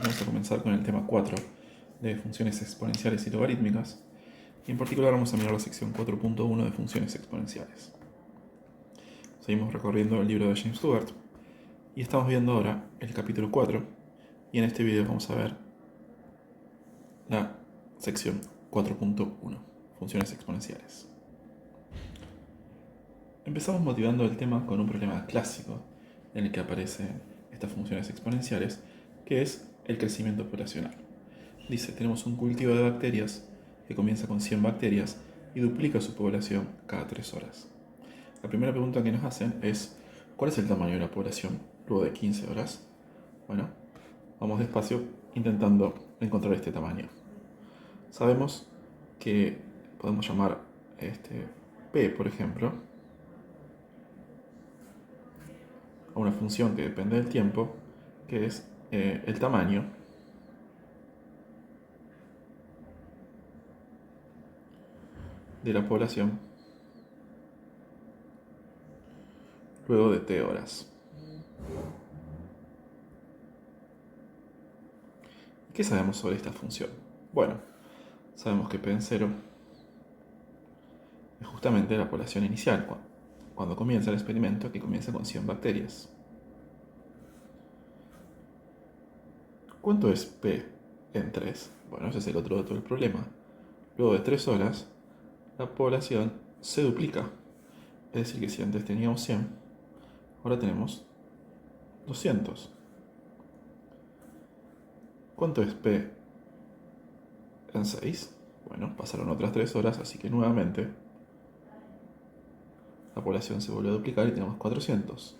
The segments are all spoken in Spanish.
vamos a comenzar con el tema 4 de funciones exponenciales y logarítmicas. Y en particular vamos a mirar la sección 4.1 de funciones exponenciales. Seguimos recorriendo el libro de James Stewart y estamos viendo ahora el capítulo 4. Y en este video vamos a ver la sección 4.1, funciones exponenciales. Empezamos motivando el tema con un problema clásico en el que aparecen estas funciones exponenciales, que es el crecimiento poblacional. Dice, tenemos un cultivo de bacterias que comienza con 100 bacterias y duplica su población cada 3 horas. La primera pregunta que nos hacen es, ¿cuál es el tamaño de la población luego de 15 horas? Bueno, vamos despacio intentando encontrar este tamaño. Sabemos que podemos llamar P, por ejemplo, a una función que depende del tiempo, que es el tamaño de la población luego de t horas. ¿Qué sabemos sobre esta función? Bueno, sabemos que P en 0 es justamente la población inicial, cuando comienza el experimento, que comienza con 100 bacterias. ¿Cuánto es P en 3? Bueno, ese es el otro dato del problema. Luego de 3 horas, la población se duplica. Es decir, que si antes teníamos 100, ahora tenemos 200. ¿Cuánto es P en 6? Bueno, pasaron otras 3 horas, así que nuevamente la población se vuelve a duplicar y tenemos 400.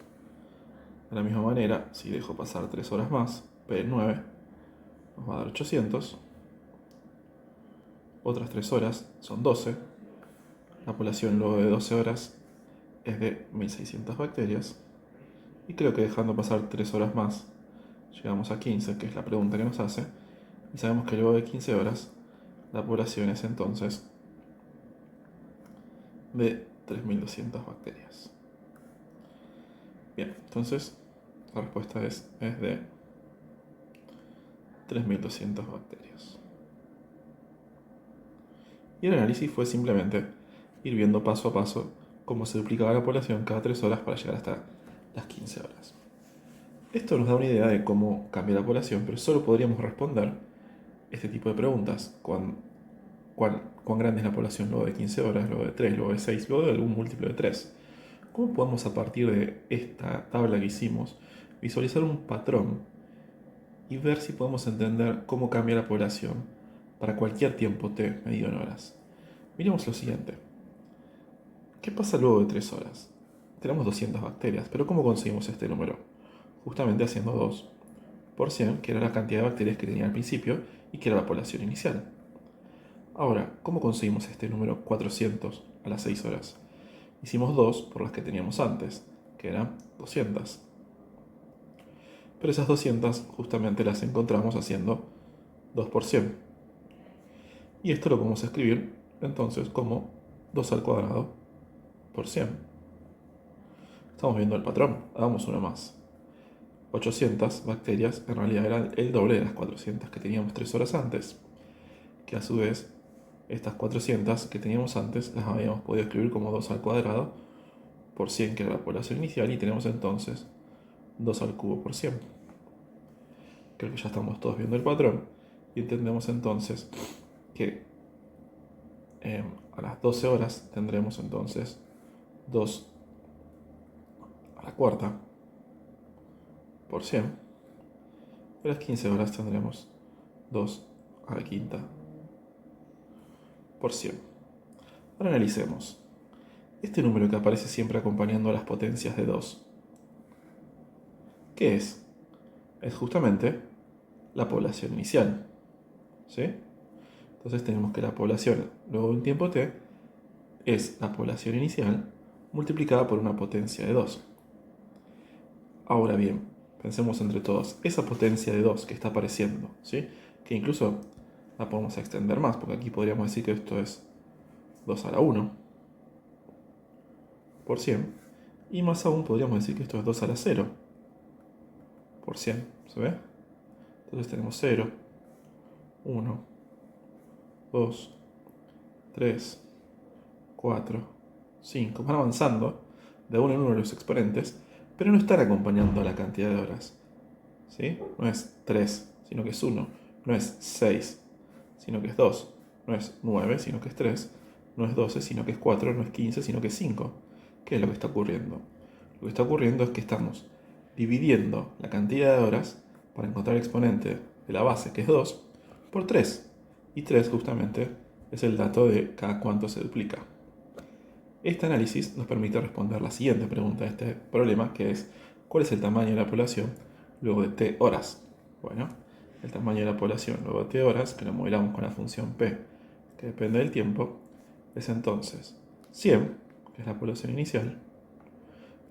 De la misma manera, si dejo pasar 3 horas más, P en 9 nos va a dar 800. Otras 3 horas son 12. La población luego de 12 horas es de 1600 bacterias. Y creo que dejando pasar 3 horas más, llegamos a 15, que es la pregunta que nos hace. Y sabemos que luego de 15 horas, la población es entonces de 3200 bacterias. Bien, entonces la respuesta es de 3200 bacterias. Y el análisis fue simplemente ir viendo paso a paso cómo se duplicaba la población cada 3 horas para llegar hasta las 15 horas. Esto nos da una idea de cómo cambia la población, pero solo podríamos responder este tipo de preguntas. ¿Cuán grande es la población luego de 15 horas, luego de 3, luego de 6, luego de algún múltiplo de 3? ¿Cómo podemos, a partir de esta tabla que hicimos, visualizar un patrón y ver si podemos entender cómo cambia la población para cualquier tiempo t medido en horas? Miremos lo siguiente. ¿Qué pasa luego de 3 horas? Tenemos 200 bacterias, pero ¿cómo conseguimos este número? Justamente haciendo 2 por 100, que era la cantidad de bacterias que tenía al principio y que era la población inicial. Ahora, ¿cómo conseguimos este número 400 a las 6 horas? Hicimos 2 por las que teníamos antes, que eran 200. Pero esas 200 justamente las encontramos haciendo 2 por 100. Y esto lo podemos escribir entonces como 2 al cuadrado por 100. Estamos viendo el patrón, hagamos uno más. 800 bacterias en realidad eran el doble de las 400 que teníamos 3 horas antes, que a su vez estas 400 que teníamos antes las habíamos podido escribir como 2 al cuadrado por 100, que era la población inicial, y tenemos entonces 2 al cubo por 100. Creo que ya estamos todos viendo el patrón y entendemos entonces que a las 12 horas tendremos entonces 2 a la cuarta por 100. Y a las 15 horas tendremos 2 a la quinta por 100. Ahora analicemos. Este número que aparece siempre acompañando a las potencias de 2, ¿qué es? Es justamente la población inicial. ¿Sí? Entonces tenemos que la población luego de un tiempo t es la población inicial multiplicada por una potencia de 2. Ahora bien, pensemos entre todos, esa potencia de 2 que está apareciendo, ¿sí? Que incluso la podemos extender más, porque aquí podríamos decir que esto es 2 a la 1 por 100, y más aún podríamos decir que esto es 2 a la 0 por 100, ¿se ve? Entonces tenemos 0, 1, 2, 3, 4, 5. Van avanzando de uno en uno los exponentes, pero no están acompañando a la cantidad de horas. ¿Sí? No es 3, sino que es 1. No es 6, sino que es 2. No es 9, sino que es 3. No es 12, sino que es 4. No es 15, sino que es 5. ¿Qué es lo que está ocurriendo? Lo que está ocurriendo es que estamos dividiendo la cantidad de horas para encontrar el exponente de la base, que es 2, por 3. Y 3 justamente es el dato de cada cuánto se duplica. Este análisis nos permite responder la siguiente pregunta de este problema, que es ¿cuál es el tamaño de la población luego de t horas? Bueno, el tamaño de la población luego de t horas, que lo modelamos con la función p, que depende del tiempo, es entonces 100, que es la población inicial,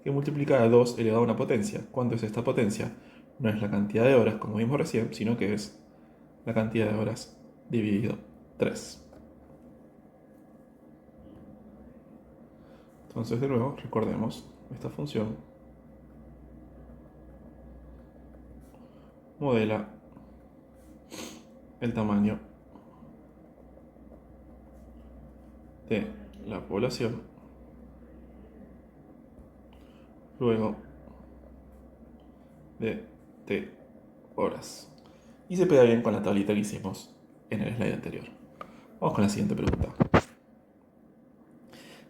que multiplica a 2 elevado a una potencia. ¿Cuánto es esta potencia? No es la cantidad de horas, como vimos recién, sino que es la cantidad de horas dividido 3. Entonces, de nuevo, recordemos, esta función modela el tamaño de la población luego de t horas. Y se pega bien con la tablita que hicimos en el slide anterior. Vamos con la siguiente pregunta.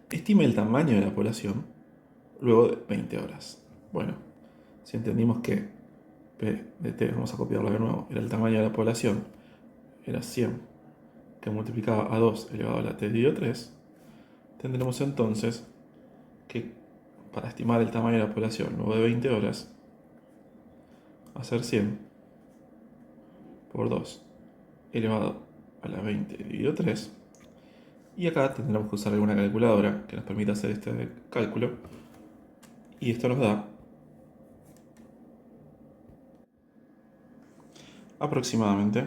Estime el tamaño de la población luego de 20 horas. Bueno, si entendimos que P de t, vamos a copiarlo de nuevo, era el tamaño de la población, era 100, que multiplicaba a 2 elevado a la t dividido 3, tendremos entonces que para estimar el tamaño de la población luego de 20 horas, hacer 100 por 2 elevado a la 20 dividido 3. Y acá tendremos que usar alguna calculadora que nos permita hacer este cálculo. Y esto nos da aproximadamente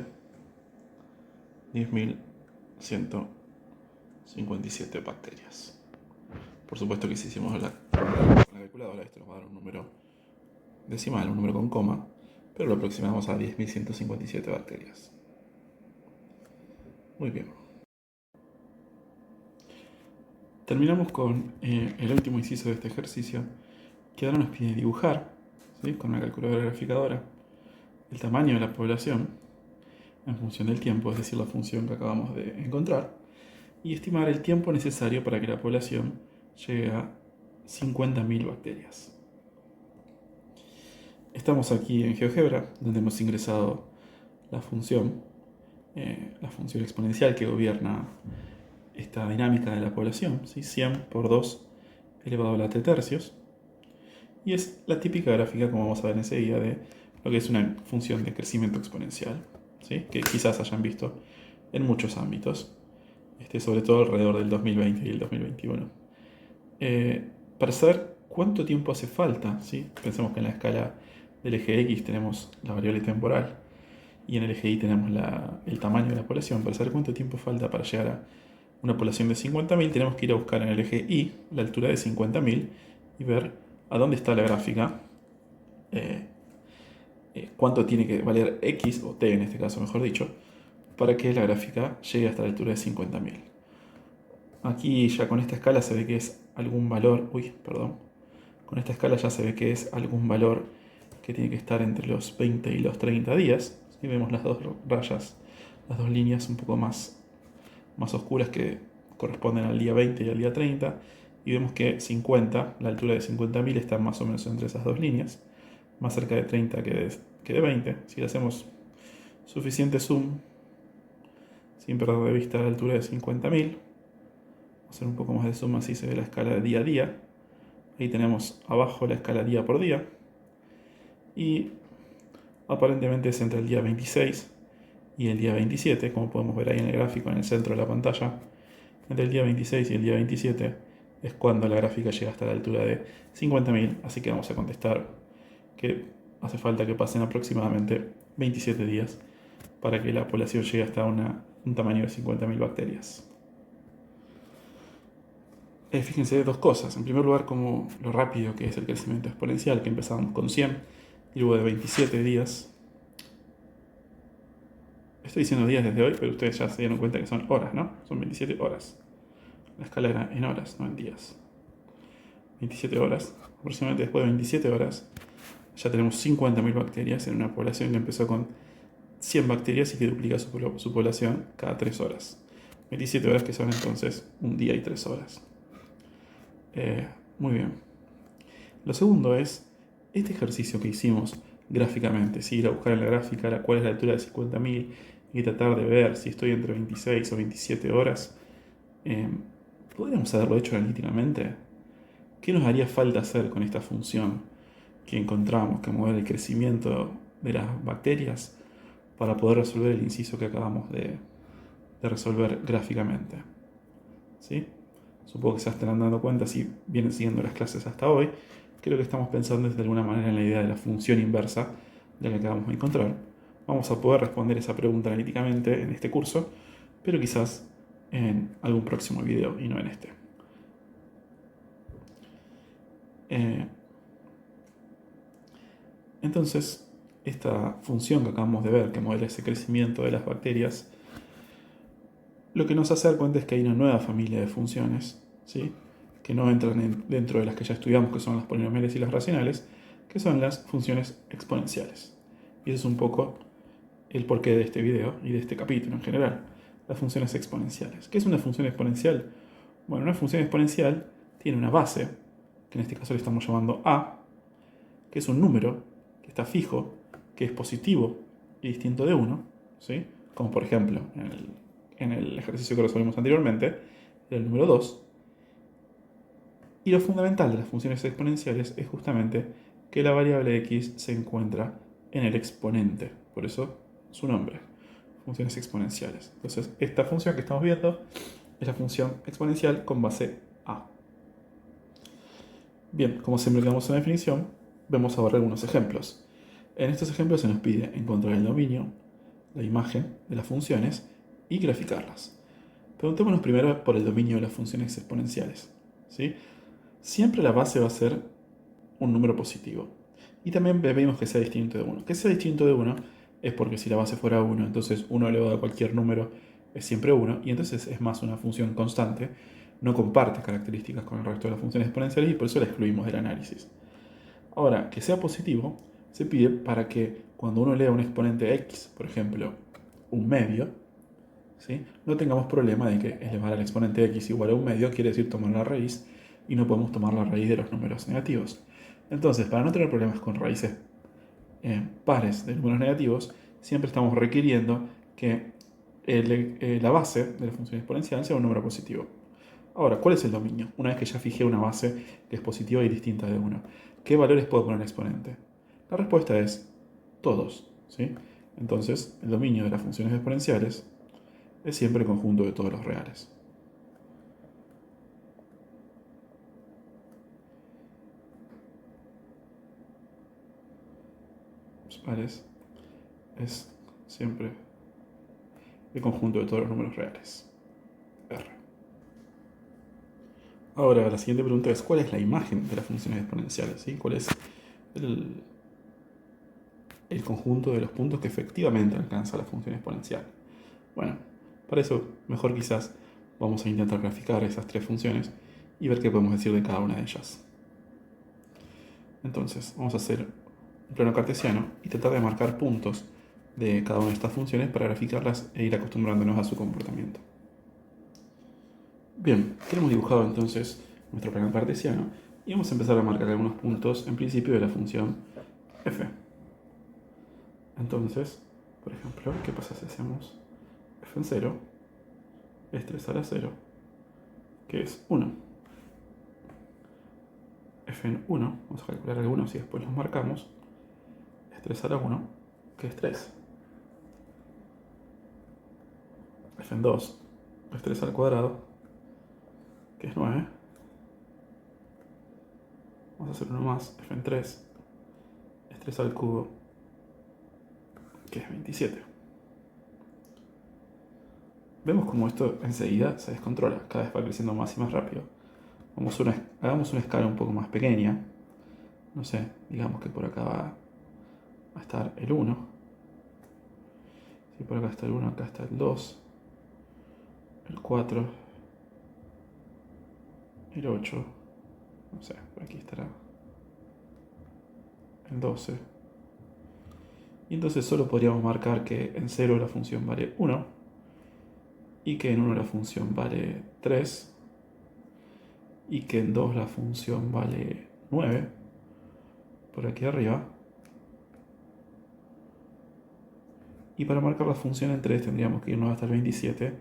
10.157 bacterias. Por supuesto que si hicimos la calculadora, esto nos va a dar un número decimal, un número con coma, pero lo aproximamos a 10.157 bacterias. Muy bien. Terminamos con el último inciso de este ejercicio, que ahora nos pide dibujar, ¿sí?, con una calculadora graficadora, el tamaño de la población en función del tiempo, es decir, la función que acabamos de encontrar, y estimar el tiempo necesario para que la población llegue a 50.000 bacterias. Estamos aquí en GeoGebra, donde hemos ingresado la función exponencial que gobierna esta dinámica de la población, ¿sí? 100 por 2 elevado a la t tercios, y es la típica gráfica, como vamos a ver enseguida, de lo que es una función de crecimiento exponencial, ¿sí?, que quizás hayan visto en muchos ámbitos, sobre todo alrededor del 2020 y el 2021. Para saber cuánto tiempo hace falta, ¿sí?, pensemos que en la escala del eje X tenemos la variable temporal y en el eje Y tenemos el tamaño de la población. Para saber cuánto tiempo falta para llegar a una población de 50.000, tenemos que ir a buscar en el eje Y la altura de 50.000 y ver a dónde está la gráfica, cuánto tiene que valer X, o T en este caso mejor dicho, para que la gráfica llegue hasta la altura de 50.000. Aquí ya con esta escala se ve que es algún valor, con esta escala ya se ve que es algún valor que tiene que estar entre los 20 y los 30 días. Y vemos las dos rayas, las dos líneas un poco más oscuras que corresponden al día 20 y al día 30. Y vemos que 50, la altura de 50.000 está más o menos entre esas dos líneas, más cerca de 30 que de 20. Si le hacemos suficiente zoom, sin perder de vista la altura de 50.000, vamos a hacer un poco más de zoom, así se ve la escala de día a día. Ahí tenemos abajo la escala día por día. Y aparentemente es entre el día 26 y el día 27, como podemos ver ahí en el gráfico en el centro de la pantalla. Entre el día 26 y el día 27 es cuando la gráfica llega hasta la altura de 50.000, así que vamos a contestar que hace falta que pasen aproximadamente 27 días para que la población llegue hasta un tamaño de 50.000 bacterias. Fíjense dos cosas. En primer lugar, como lo rápido que es el crecimiento exponencial, que empezamos con 100 y luego de 27 días Estoy diciendo días desde hoy, pero ustedes ya se dieron cuenta que son horas, ¿no? Son 27 horas. La escala era en horas, no en días. 27 horas. Aproximadamente después de 27 horas, ya tenemos 50.000 bacterias en una población que empezó con 100 bacterias y que duplica su población cada 3 horas. 27 horas que son entonces un día y 3 horas. Muy bien. Lo segundo es este ejercicio que hicimos gráficamente, ¿sí? Ir a buscar en la gráfica cuál es la altura de 50.000 y tratar de ver si estoy entre 26 o 27 horas. ¿Podríamos haberlo hecho analíticamente? ¿Qué nos haría falta hacer con esta función que encontramos que modela el crecimiento de las bacterias para poder resolver el inciso que acabamos de resolver gráficamente? ¿Sí? Supongo que se estarán dando cuenta si vienen siguiendo las clases hasta hoy. Creo que estamos pensando de alguna manera en la idea de la función inversa de la que acabamos de encontrar. Vamos a poder responder esa pregunta analíticamente en este curso, pero quizás en algún próximo video y no en este. Entonces, esta función que acabamos de ver, que modela ese crecimiento de las bacterias, lo que nos hace dar cuenta es que hay una nueva familia de funciones, ¿sí? Que no entran dentro de las que ya estudiamos, que son las polinomiales y las racionales, que son las funciones exponenciales. Y ese es un poco el porqué de este video y de este capítulo en general. Las funciones exponenciales. ¿Qué es una función exponencial? Bueno, una función exponencial tiene una base, que en este caso le estamos llamando a, que es un número que está fijo, que es positivo y distinto de 1, ¿sí? Como por ejemplo en el ejercicio que resolvimos anteriormente, el número 2. Y lo fundamental de las funciones exponenciales es justamente que la variable x se encuentra en el exponente, por eso su nombre, funciones exponenciales. Entonces, esta función que estamos viendo es la función exponencial con base a. Bien, como siempre que damos una definición, vemos ahora algunos ejemplos. En estos ejemplos se nos pide encontrar el dominio, la imagen de las funciones y graficarlas. Preguntémonos primero por el dominio de las funciones exponenciales, ¿sí? Siempre la base va a ser un número positivo. Y también pedimos que sea distinto de 1. Que sea distinto de 1 es porque si la base fuera 1, entonces 1 elevado a cualquier número es siempre 1, y entonces es más una función constante, no comparte características con el resto de las funciones exponenciales y por eso la excluimos del análisis. Ahora, que sea positivo se pide para que cuando uno lea un exponente x, por ejemplo, un medio, ¿sí? No tengamos problema de que elevar al exponente x igual a un medio quiere decir tomar la raíz, y no podemos tomar la raíz de los números negativos. Entonces, para no tener problemas con raíces pares de números negativos, siempre estamos requiriendo que la base de la función exponencial sea un número positivo. Ahora, ¿cuál es el dominio? Una vez que ya fijé una base que es positiva y distinta de 1, ¿qué valores puedo poner en exponente? La respuesta es todos, ¿sí? Entonces, el dominio de las funciones exponenciales es siempre el conjunto de todos los reales. Los pares es siempre el conjunto de todos los números reales. R. Ahora, la siguiente pregunta es: ¿cuál es la imagen de las funciones exponenciales? ¿Sí? ¿Cuál es el conjunto de los puntos que efectivamente alcanza la función exponencial? Bueno, para eso mejor quizás vamos a intentar graficar esas tres funciones y ver qué podemos decir de cada una de ellas. Entonces, vamos a hacer un plano cartesiano y tratar de marcar puntos de cada una de estas funciones para graficarlas e ir acostumbrándonos a su comportamiento. Bien, tenemos dibujado entonces nuestro plano cartesiano y vamos a empezar a marcar algunos puntos en principio de la función f. Entonces, por ejemplo, ¿qué pasa si hacemos f en 0 es 3 a la 0, que es 1? F en 1, vamos a calcular algunos y después los marcamos, es 3 a la 1, que es 3. F en 2 es 3 al cuadrado, que es 9. Vamos a hacer uno más, f en 3 es 3 al cubo, que es 27. Vemos como esto enseguida se descontrola, cada vez va creciendo más y más rápido. Hagamos una escala un poco más pequeña. No sé, digamos que por acá va a estar el 1. Y por acá está el 1, acá está el 2, el 4, el 8, no sé, por aquí estará el 12. Y entonces solo podríamos marcar que en 0 la función vale 1 y que en 1 la función vale 3 y que en 2 la función vale 9 por aquí arriba. Y para marcar la función en 3 tendríamos que irnos hasta el 27,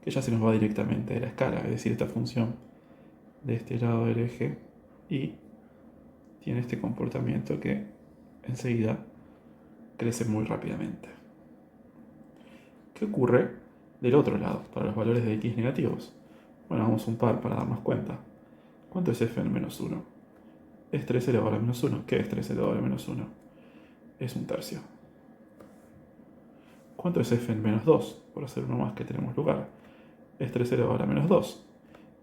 que ya se nos va directamente de la escala, es decir, esta función de este lado del eje y tiene este comportamiento que enseguida crece muy rápidamente. ¿Qué ocurre del otro lado para los valores de x negativos? Bueno, vamos un par para darnos cuenta. ¿Cuánto es f en menos 1? Es 3 elevado a la menos 1. ¿Qué es 3 elevado a la menos 1? Es un tercio. ¿Cuánto es f en menos 2? Por hacer uno más que tenemos lugar. Es 3 elevado a la menos 2.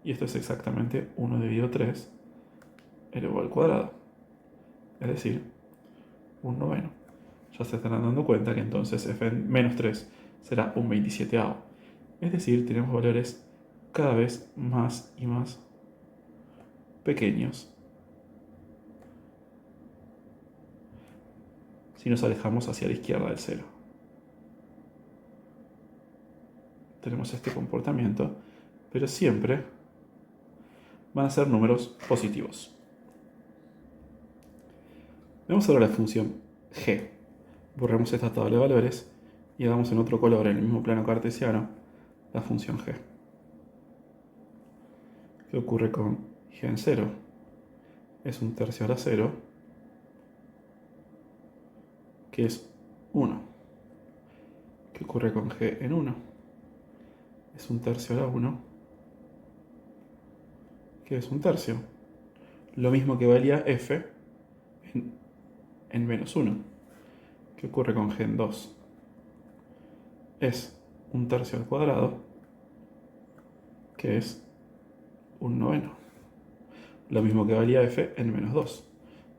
Y esto es exactamente 1 dividido 3 elevado al cuadrado. Es decir, un noveno. Ya se estarán dando cuenta que entonces f en menos 3 será un 27avo. Es decir, tenemos valores cada vez más y más pequeños si nos alejamos hacia la izquierda del 0. Tenemos este comportamiento, pero siempre van a ser números positivos. Vemos ahora la función g. Borremos esta tabla de valores y hagamos en otro color, en el mismo plano cartesiano, la función g. ¿Qué ocurre con g en 0? Es un tercio a la 0, que es 1. ¿Qué ocurre con g en 1? Es un tercio a la 1, que es un tercio. Lo mismo que valía f en menos 1. ¿Qué ocurre con g en 2? Es un tercio al cuadrado, que es un noveno. Lo mismo que valía f en menos 2.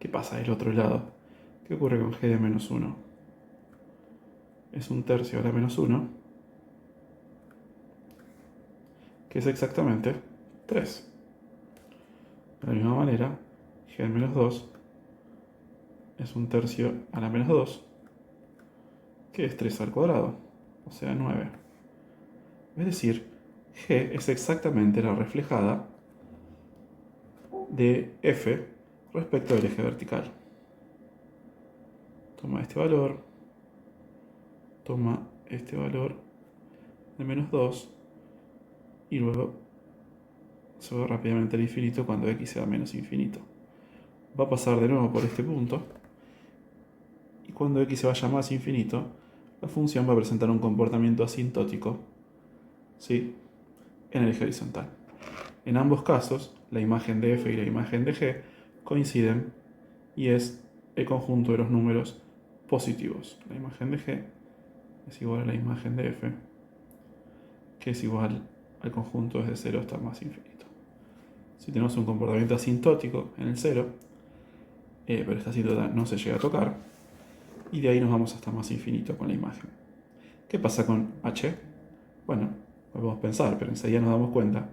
¿Qué pasa del otro lado? ¿Qué ocurre con g de menos 1? Es un tercio a la menos 1, que es exactamente 3. De la misma manera, g de menos 2 es un tercio a la menos 2, que es 3 al cuadrado, o sea 9. Es decir, g es exactamente la reflejada de f respecto del eje vertical. Toma este valor, toma este valor de menos 2 y luego se va rápidamente al infinito cuando x sea menos infinito. Va a pasar de nuevo por este punto y cuando x se vaya más infinito, la función va a presentar un comportamiento asintótico, ¿sí?, en el eje horizontal. En ambos casos, la imagen de f y la imagen de g coinciden y es el conjunto de los números positivos. La imagen de g es igual a la imagen de f, que es igual al conjunto desde 0 hasta más infinito. Si tenemos un comportamiento asintótico en el 0, pero esta asíntota no se llega a tocar, y de ahí nos vamos hasta más infinito con la imagen. ¿Qué pasa con h? Bueno, podemos pensar, pero enseguida nos damos cuenta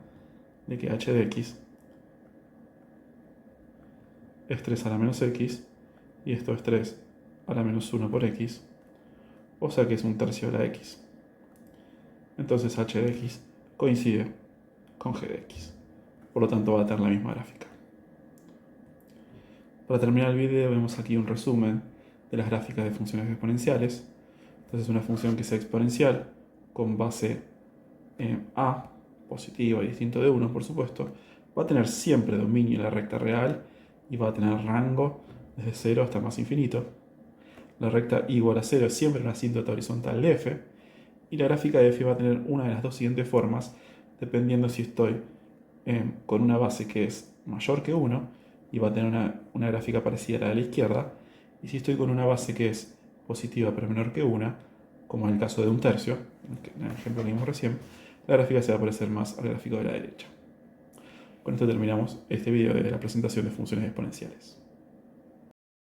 de que h de x es 3 a la menos x, y esto es 3 a la menos 1 por x, o sea que es un tercio de la x. Entonces h de x coincide con g de x. Por lo tanto va a tener la misma gráfica. Para terminar el video vemos aquí un resumen de las gráficas de funciones exponenciales. Entonces una función que sea exponencial con base a, positiva y distinto de 1, por supuesto, va a tener siempre dominio en la recta real y va a tener rango desde 0 hasta más infinito. La recta igual a 0 es siempre una asíntota horizontal de f, y la gráfica de f va a tener una de las dos siguientes formas, dependiendo si estoy con una base que es mayor que 1, y va a tener una gráfica parecida a la de la izquierda, y si estoy con una base que es positiva pero menor que 1, como en el caso de un tercio, en el ejemplo que vimos recién, la gráfica se va a parecer más al gráfico de la derecha. Con esto terminamos este video de la presentación de funciones exponenciales.